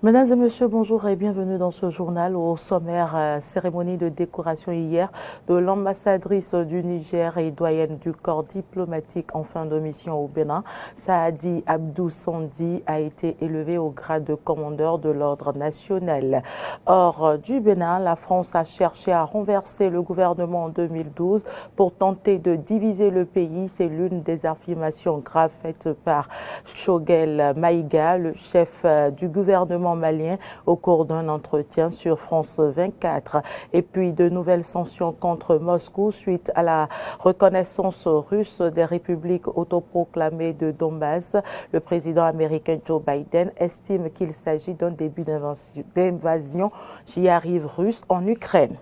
Mesdames et messieurs, bonjour et bienvenue dans ce journal. Au sommaire, cérémonie de décoration hier de l'ambassadrice du Niger et doyenne du corps diplomatique en fin de mission au Bénin. Saadi Abdou Sandi a été élevé au grade de commandeur de l'ordre national. Hors du Bénin, la France a cherché à renverser le gouvernement en 2012 pour tenter de diviser le pays. C'est l'une des affirmations graves faites par Choguel Maïga, le chef du gouvernement malien, au cours d'un entretien sur France 24. Et puis de nouvelles sanctions contre Moscou suite à la reconnaissance russe des républiques autoproclamées de Donbass. Le président américain Joe Biden estime qu'il s'agit d'un début d'invasion, j'y arrive, russe en Ukraine.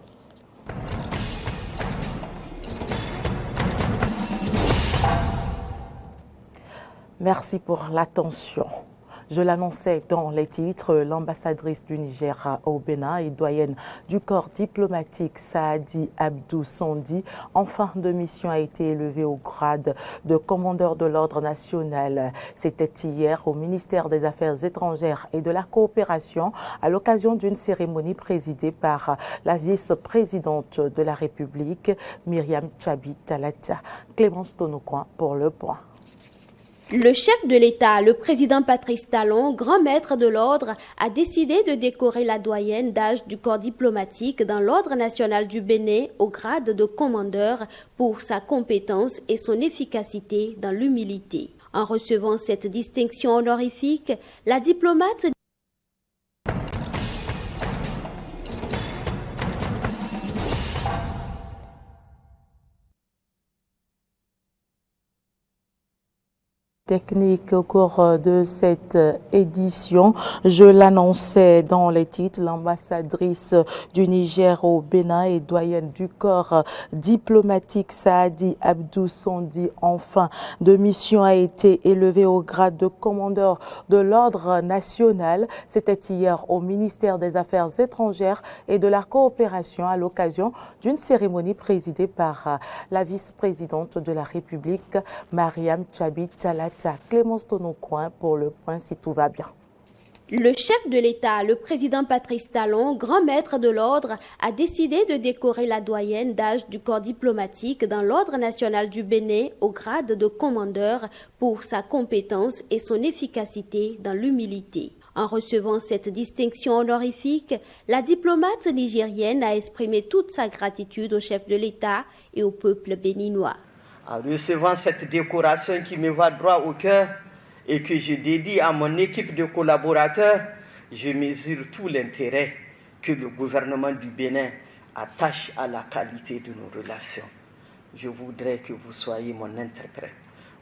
Merci pour l'attention. Je l'annonçais dans les titres, l'ambassadrice du Niger au Bénin et doyenne du corps diplomatique Saadi Abdou Sandi, en fin de mission, a été élevée au grade de commandeur de l'ordre national. C'était hier au ministère des Affaires étrangères et de la coopération à l'occasion d'une cérémonie présidée par la vice-présidente de la République, Myriam Tchabi Talata. Clémence Tonoucoin pour le point. Le chef de l'État, le président Patrice Talon, grand maître de l'ordre, a décidé de décorer la doyenne d'âge du corps diplomatique dans l'ordre national du Bénin au grade de commandeur pour sa compétence et son efficacité dans l'humilité. En recevant cette distinction honorifique, la diplomate Technique au cours de cette édition. Je l'annonçais dans les titres, l'ambassadrice du Niger au Bénin et doyenne du corps diplomatique Saadi Abdou Sandi, en fin de mission, a été élevée au grade de commandeur de l'ordre national. C'était hier au ministère des Affaires étrangères et de la coopération à l'occasion d'une cérémonie présidée par la vice-présidente de la République, Myriam Tchabi Talata. Clémence Tonoucoin pour le point si tout va bien. Le chef de l'État, le président Patrice Talon, grand maître de l'ordre, a décidé de décorer la doyenne d'âge du corps diplomatique dans l'ordre national du Bénin au grade de commandeur pour sa compétence et son efficacité dans l'humilité. En recevant cette distinction honorifique, la diplomate nigérienne a exprimé toute sa gratitude au chef de l'État et au peuple béninois. En recevant cette décoration qui me va droit au cœur et que je dédie à mon équipe de collaborateurs, je mesure tout l'intérêt que le gouvernement du Bénin attache à la qualité de nos relations. Je voudrais que vous soyez mon interprète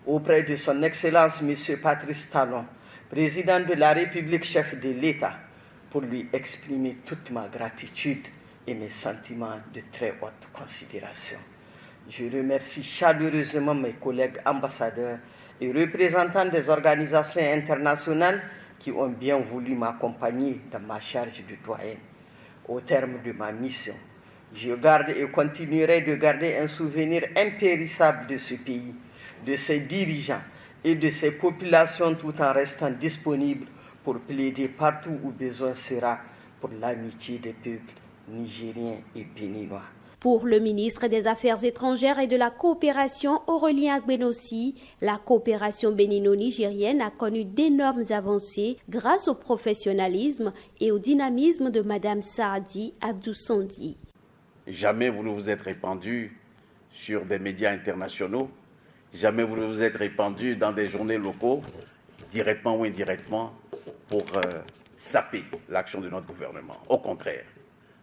auprès de son Excellence M. Patrice Talon, président de la République, chef de l'État, pour lui exprimer toute ma gratitude et mes sentiments de très haute considération. Je remercie chaleureusement mes collègues ambassadeurs et représentants des organisations internationales qui ont bien voulu m'accompagner dans ma charge de doyen. Au terme de ma mission, je garde et continuerai de garder un souvenir impérissable de ce pays, de ses dirigeants et de ses populations, tout en restant disponible pour plaider partout où besoin sera pour l'amitié des peuples nigériens et béninois. Pour le ministre des Affaires étrangères et de la coopération, Aurélien Agbenossi, la coopération bénino-nigérienne a connu d'énormes avancées grâce au professionnalisme et au dynamisme de Mme Saadi Abdou Sandi. Jamais vous ne vous êtes répandu sur des médias internationaux, jamais vous ne vous êtes répandu dans des journaux locaux, directement ou indirectement, pour saper l'action de notre gouvernement. Au contraire.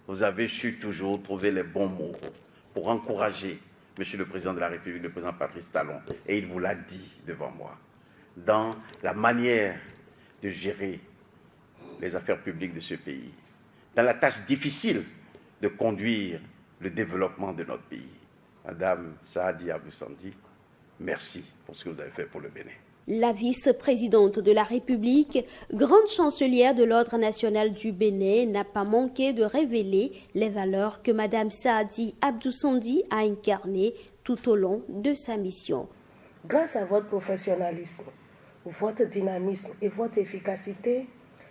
Vous avez su toujours trouver les bons mots pour encourager Monsieur le Président de la République, le Président Patrice Talon, et il vous l'a dit devant moi, dans la manière de gérer les affaires publiques de ce pays, dans la tâche difficile de conduire le développement de notre pays. Madame Saadi Abdou Sandi, merci pour ce que vous avez fait pour le Bénin. La vice-présidente de la République, grande chancelière de l'Ordre national du Bénin, n'a pas manqué de révéler les valeurs que Mme Saadi Abdou Sandi a incarnées tout au long de sa mission. Grâce à votre professionnalisme, votre dynamisme et votre efficacité,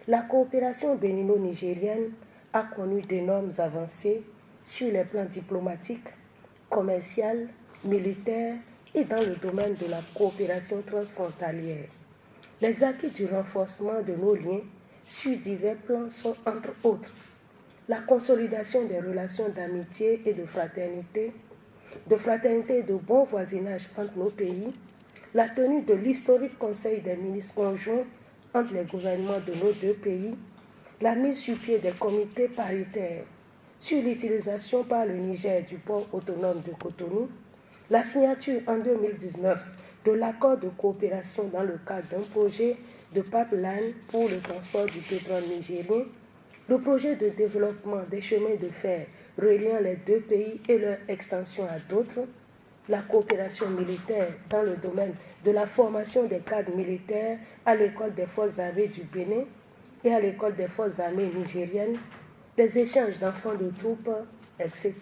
La coopération bénino-nigérienne a connu d'énormes avancées sur les plans diplomatiques, commercial, militaire et dans le domaine de la coopération transfrontalière. Les acquis du renforcement de nos liens sur divers plans sont entre autres la consolidation des relations d'amitié et de fraternité et de bon voisinage entre nos pays, la tenue de l'historique Conseil des ministres conjoints entre les gouvernements de nos deux pays, la mise sur pied des comités paritaires sur l'utilisation par le Niger du port autonome de Cotonou, la signature en 2019 de l'accord de coopération dans le cadre d'un projet de pipeline pour le transport du pétrole nigérien, le projet de développement des chemins de fer reliant les deux pays et leur extension à d'autres, la coopération militaire dans le domaine de la formation des cadres militaires à l'école des forces armées du Bénin et à l'école des forces armées nigériennes, les échanges d'enfants de troupes, etc.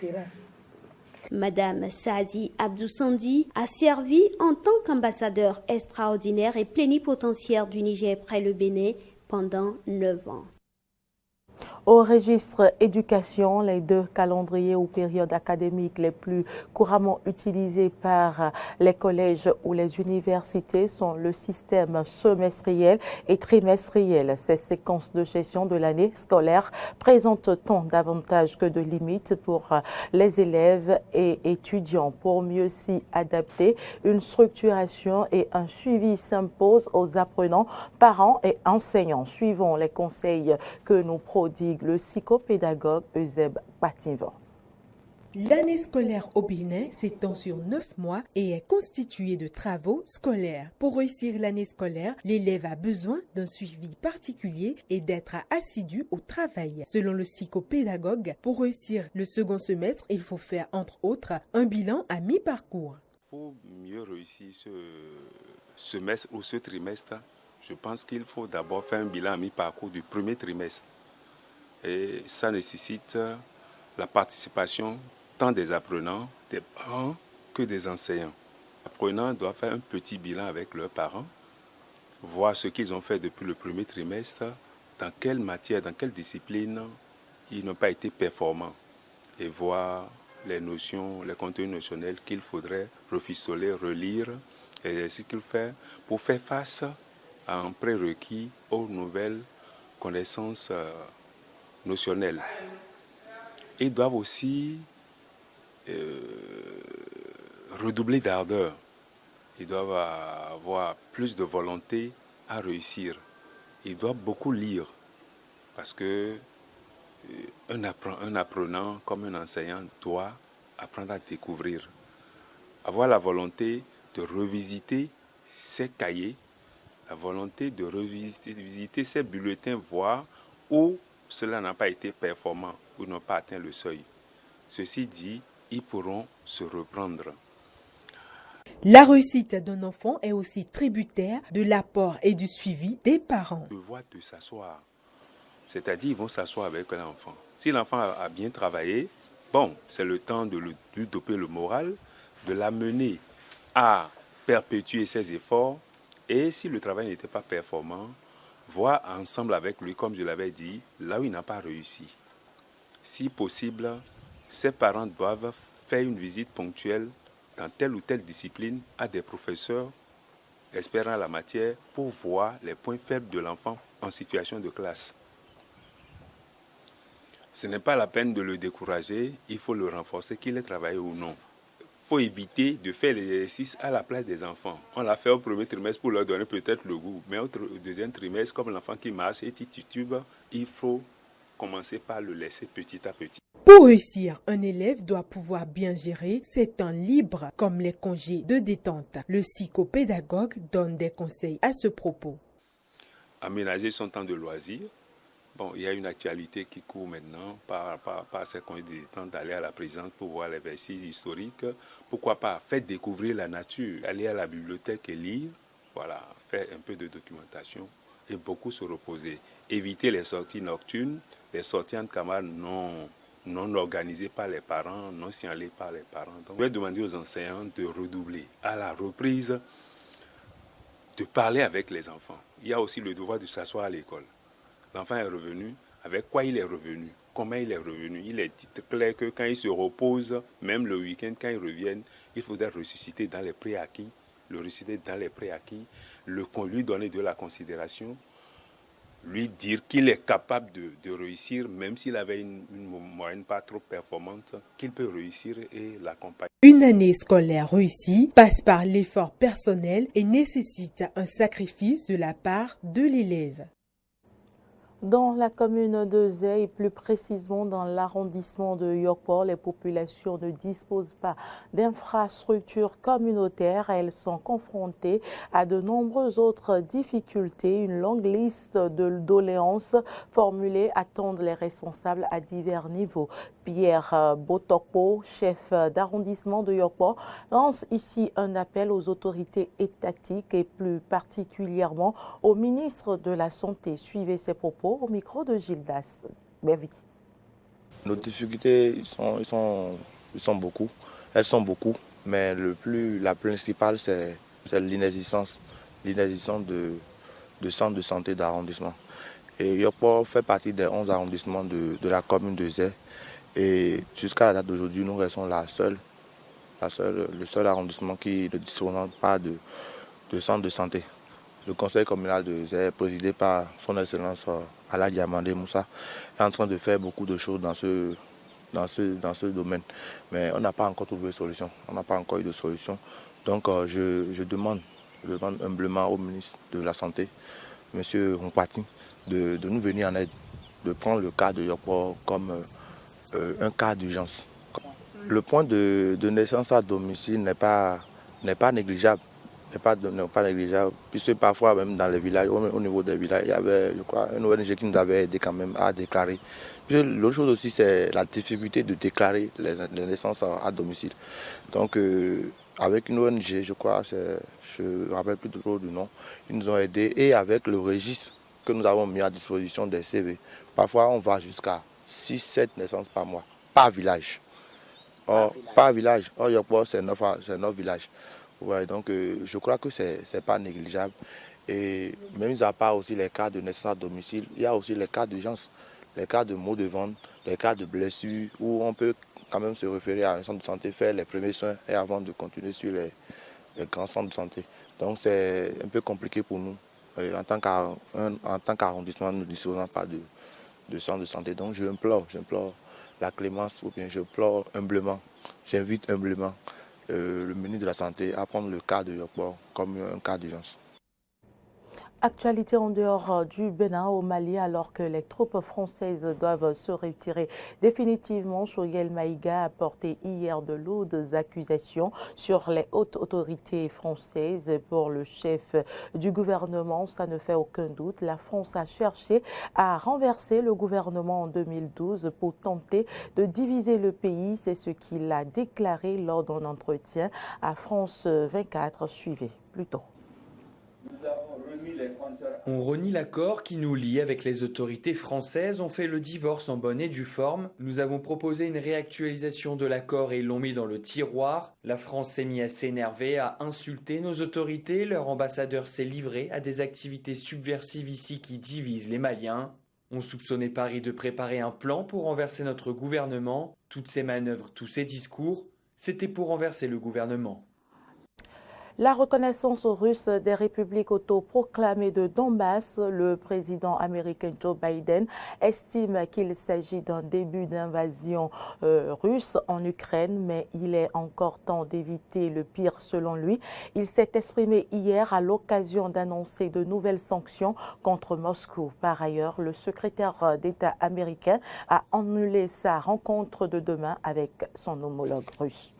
Madame Saadi Abdou-Sandi a servi en tant qu'ambassadeur extraordinaire et plénipotentiaire du Niger près le Bénin pendant 9 ans. Au registre éducation, les deux calendriers ou périodes académiques les plus couramment utilisés par les collèges ou les universités sont le système semestriel et trimestriel. Ces séquences de gestion de l'année scolaire présentent tant d'avantages que de limites pour les élèves et étudiants. Pour mieux s'y adapter, une structuration et un suivi s'imposent aux apprenants, parents et enseignants. Suivons les conseils que nous prodigue le psychopédagogue Euseb Patinvan. L'année scolaire au Bénin s'étend sur 9 mois et est constituée de travaux scolaires. Pour réussir l'année scolaire, l'élève a besoin d'un suivi particulier et d'être assidu au travail. Selon le psychopédagogue, pour réussir le second semestre, il faut faire entre autres un bilan à mi-parcours. Pour mieux réussir ce semestre ou ce trimestre, je pense qu'il faut d'abord faire un bilan à mi-parcours du premier trimestre. Et ça nécessite la participation tant des apprenants, des parents que des enseignants. Les apprenants doivent faire un petit bilan avec leurs parents, voir ce qu'ils ont fait depuis le premier trimestre, dans quelle matière, dans quelle discipline ils n'ont pas été performants, et voir les notions, les contenus notionnels qu'il faudrait refistoler, relire, et ce qu'il fait pour faire face à un prérequis aux nouvelles connaissances notionnelles. Ils doivent aussi redoubler d'ardeur. Ils doivent avoir plus de volonté à réussir. Ils doivent beaucoup lire parce que un apprenant comme un enseignant doit apprendre à découvrir. Avoir la volonté de revisiter ses cahiers, la volonté de revisiter ses bulletins, voir où cela n'a pas été performant ou n'ont pas atteint le seuil. Ceci dit, ils pourront se reprendre. La réussite d'un enfant est aussi tributaire de l'apport et du suivi des parents. Le devoir de s'asseoir, c'est-à-dire ils vont s'asseoir avec l'enfant. Si l'enfant a bien travaillé, bon, c'est le temps de lui doper le moral, de l'amener à perpétuer ses efforts. Et si le travail n'était pas performant, voir ensemble avec lui, comme je l'avais dit, là où il n'a pas réussi. Si possible, ses parents doivent faire une visite ponctuelle dans telle ou telle discipline à des professeurs experts en la matière pour voir les points faibles de l'enfant en situation de classe. Ce n'est pas la peine de le décourager, il faut le renforcer, qu'il ait travaillé ou non. Il faut éviter de faire l'exercice à la place des enfants. On l'a fait au premier trimestre pour leur donner peut-être le goût, mais au deuxième trimestre, comme l'enfant qui marche et titube, il faut commencer par le laisser petit à petit. Pour réussir, un élève doit pouvoir bien gérer ses temps libres comme les congés de détente. Le psychopédagogue donne des conseils à ce propos. Aménager son temps de loisir. Bon, il y a une actualité qui court maintenant par ces congés de détente, d'aller à la présidence pour voir les vestiges historiques. Pourquoi pas faire découvrir la nature, aller à la bibliothèque et lire, voilà, faire un peu de documentation et beaucoup se reposer. Éviter les sorties nocturnes, les sorties entre camarades non organisées par les parents, non signalées par les parents. Donc, je vais demander aux enseignants de redoubler à la reprise, de parler avec les enfants. Il y a aussi le devoir de s'asseoir à l'école. L'enfant est revenu. Avec quoi il est revenu? Comment il est revenu? Il est clair que quand il se repose, même le week-end, quand il revient, il faudrait ressusciter dans les préacquis, le ressusciter dans les préacquis, lui donner de la considération, lui dire qu'il est capable de réussir, même s'il avait une moyenne pas trop performante, qu'il peut réussir et l'accompagner. Une année scolaire réussie passe par l'effort personnel et nécessite un sacrifice de la part de l'élève. Dans la commune de Zé et plus précisément dans l'arrondissement de Yokpo, les populations ne disposent pas d'infrastructures communautaires. Elles sont confrontées à de nombreuses autres difficultés. Une longue liste de doléances formulées attendent les responsables à divers niveaux. Pierre Botokpo, chef d'arrondissement de Yokpo, lance ici un appel aux autorités étatiques et plus particulièrement au ministre de la Santé. Suivez ses propos au micro de Gildas Bervi. Nos difficultés, ils sont beaucoup. Elles sont beaucoup, mais la principale, c'est l'inexistence de centres de santé d'arrondissement. Et Yokpo fait partie des 11 arrondissements de la commune de Zé. Et jusqu'à la date d'aujourd'hui, nous restons le seul arrondissement qui ne dispose pas de centre de santé. Le conseil communal de Zé, présidé par son excellence Ala Diamandé Moussa, est en train de faire beaucoup de choses dans ce domaine. Mais on n'a pas encore trouvé de solution. On n'a pas encore eu de solution. Donc je demande humblement au ministre de la Santé, M. Humpati, de nous venir en aide, de prendre le cas de Yokpo comme un cas d'urgence. Le point de naissance à domicile n'est pas négligeable. N'est pas négligeable, puisque parfois même dans les villages, au niveau des villages, il y avait, je crois, une ONG qui nous avait aidé quand même à déclarer. L'autre chose aussi, c'est la difficulté de déclarer les naissances à domicile. Donc, avec une ONG, je crois, je ne me rappelle plus trop du nom, ils nous ont aidés, et avec le registre que nous avons mis à disposition des CV, parfois on va jusqu'à 6-7 naissances par mois, par village. Par village. Or, Yokpo, c'est 9 villages. Ouais, donc je crois que ce n'est pas négligeable. Et même à part aussi les cas de naissance à domicile, il y a aussi les cas d'urgence, les cas de maux de ventre, les cas de blessures, où on peut quand même se référer à un centre de santé, faire les premiers soins et avant de continuer sur les grands centres de santé. Donc c'est un peu compliqué pour nous. En tant qu'arrondissement, nous ne disposons pas de centre de santé. Donc j'implore la clémence, ou bien j'implore humblement, j'invite humblement le ministre de la Santé à prendre le cas de Yokpo comme un cas d'urgence. Actualité en dehors du Bénin au Mali, alors que les troupes françaises doivent se retirer définitivement, Choguel Maïga a porté hier de lourdes accusations sur les hautes autorités françaises. Pour le chef du gouvernement, ça ne fait aucun doute. La France a cherché à renverser le gouvernement en 2012 pour tenter de diviser le pays. C'est ce qu'il a déclaré lors d'un entretien à France 24. Suivez plus tôt. On renie l'accord qui nous lie avec les autorités françaises, on fait le divorce en bonne et due forme. Nous avons proposé une réactualisation de l'accord et l'ont mis dans le tiroir. La France s'est mise à s'énerver, à insulter nos autorités. Leur ambassadeur s'est livré à des activités subversives ici qui divisent les Maliens. On soupçonnait Paris de préparer un plan pour renverser notre gouvernement. Toutes ces manœuvres, tous ces discours, c'était pour renverser le gouvernement. La reconnaissance russe des républiques autoproclamées de Donbass, le président américain Joe Biden estime qu'il s'agit d'un début d'invasion russe en Ukraine, mais il est encore temps d'éviter le pire selon lui. Il s'est exprimé hier à l'occasion d'annoncer de nouvelles sanctions contre Moscou. Par ailleurs, le secrétaire d'État américain a annulé sa rencontre de demain avec son homologue russe.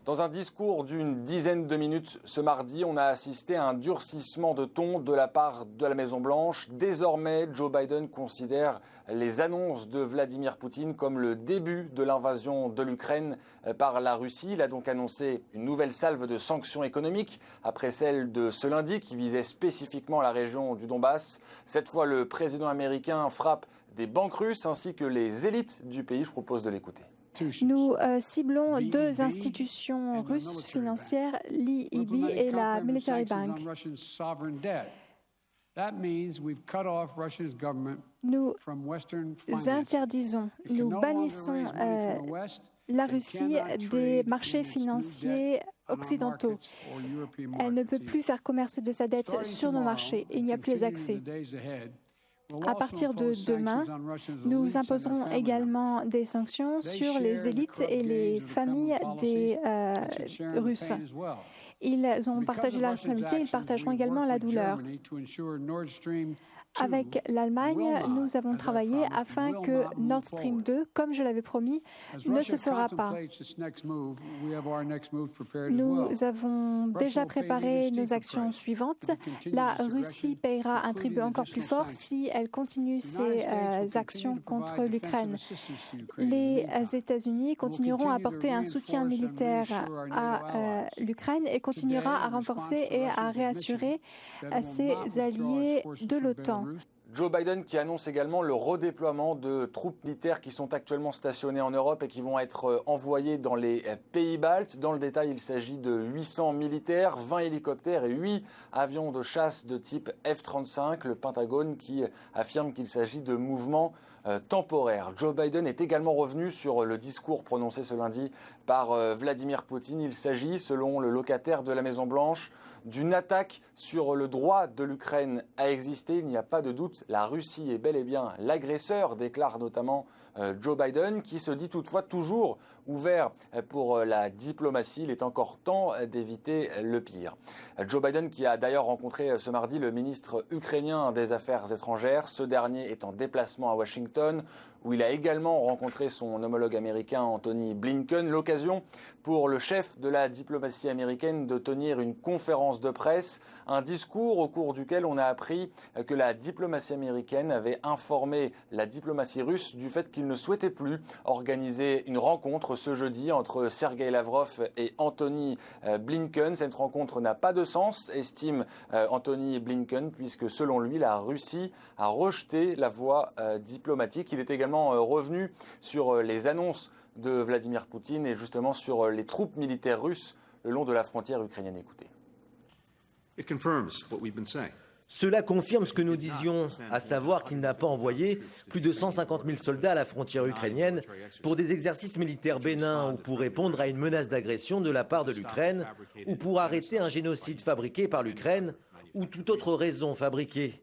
Dans un discours d'une dizaine de minutes ce mardi, on a assisté à un durcissement de ton de la part de la Maison-Blanche. Désormais, Joe Biden considère les annonces de Vladimir Poutine comme le début de l'invasion de l'Ukraine par la Russie. Il a donc annoncé une nouvelle salve de sanctions économiques après celle de ce lundi qui visait spécifiquement la région du Donbass. Cette fois, le président américain frappe des banques russes ainsi que les élites du pays. Je propose de l'écouter. Nous ciblons deux institutions russes financières, l'EIB et la Military Bank. Nous interdisons, nous bannissons la Russie des marchés financiers occidentaux. Elle ne peut plus faire commerce de sa dette sur nos marchés. Il n'y a plus accès. À partir de demain, nous imposerons également des sanctions sur les élites et les familles des Russes. Ils ont partagé la responsabilité, ils partageront également la douleur. Avec l'Allemagne, nous avons travaillé afin que Nord Stream 2, comme je l'avais promis, ne se fera pas. Nous avons déjà préparé nos actions suivantes. La Russie paiera un tribut encore plus fort si elle continue ses actions contre l'Ukraine. Les États-Unis continueront à apporter un soutien militaire à l'Ukraine et continuera à renforcer et à réassurer ses alliés de l'OTAN. Joe Biden qui annonce également le redéploiement de troupes militaires qui sont actuellement stationnées en Europe et qui vont être envoyées dans les pays baltes. Dans le détail, il s'agit de 800 militaires, 20 hélicoptères et 8 avions de chasse de type F-35. Le Pentagone qui affirme qu'il s'agit de mouvements temporaires. Joe Biden est également revenu sur le discours prononcé ce lundi par Vladimir Poutine. Il s'agit, selon le locataire de la Maison-Blanche, d'une attaque sur le droit de l'Ukraine à exister. Il n'y a pas de doute, la Russie est bel et bien l'agresseur, déclare notamment Joe Biden, qui se dit toutefois toujours ouvert pour la diplomatie. Il est encore temps d'éviter le pire. Joe Biden qui a d'ailleurs rencontré ce mardi le ministre ukrainien des Affaires étrangères. Ce dernier est en déplacement à Washington, où il a également rencontré son homologue américain Anthony Blinken. L'occasion pour le chef de la diplomatie américaine de tenir une conférence de presse, un discours au cours duquel on a appris que la diplomatie américaine avait informé la diplomatie russe du fait qu'il ne souhaitait plus organiser une rencontre ce jeudi entre Sergei Lavrov et Anthony Blinken. Cette rencontre n'a pas de sens, estime Anthony Blinken, puisque selon lui, la Russie a rejeté la voie diplomatique. Il est également revenu sur les annonces de Vladimir Poutine et justement sur les troupes militaires russes le long de la frontière ukrainienne. Écoutez. Cela confirme ce que nous disions, à savoir qu'il n'a pas envoyé plus de 150 000 soldats à la frontière ukrainienne pour des exercices militaires bénins ou pour répondre à une menace d'agression de la part de l'Ukraine ou pour arrêter un génocide fabriqué par l'Ukraine ou toute autre raison fabriquée.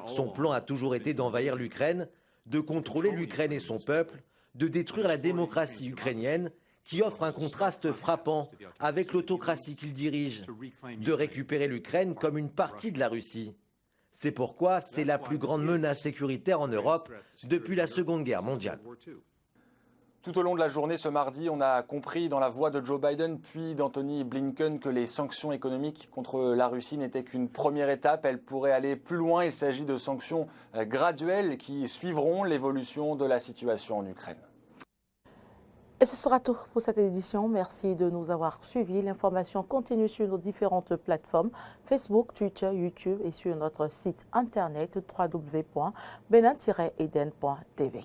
Son plan a toujours été d'envahir l'Ukraine, de contrôler l'Ukraine et son peuple, de détruire la démocratie ukrainienne qui offre un contraste frappant avec l'autocratie qu'il dirige, de récupérer l'Ukraine comme une partie de la Russie. C'est pourquoi c'est la plus grande menace sécuritaire en Europe depuis la Seconde Guerre mondiale. Tout au long de la journée ce mardi, on a compris dans la voix de Joe Biden puis d'Anthony Blinken que les sanctions économiques contre la Russie n'étaient qu'une première étape. Elles pourraient aller plus loin. Il s'agit de sanctions graduelles qui suivront l'évolution de la situation en Ukraine. Et ce sera tout pour cette édition. Merci de nous avoir suivis. L'information continue sur nos différentes plateformes Facebook, Twitter, YouTube et sur notre site internet www.benin-eden.tv.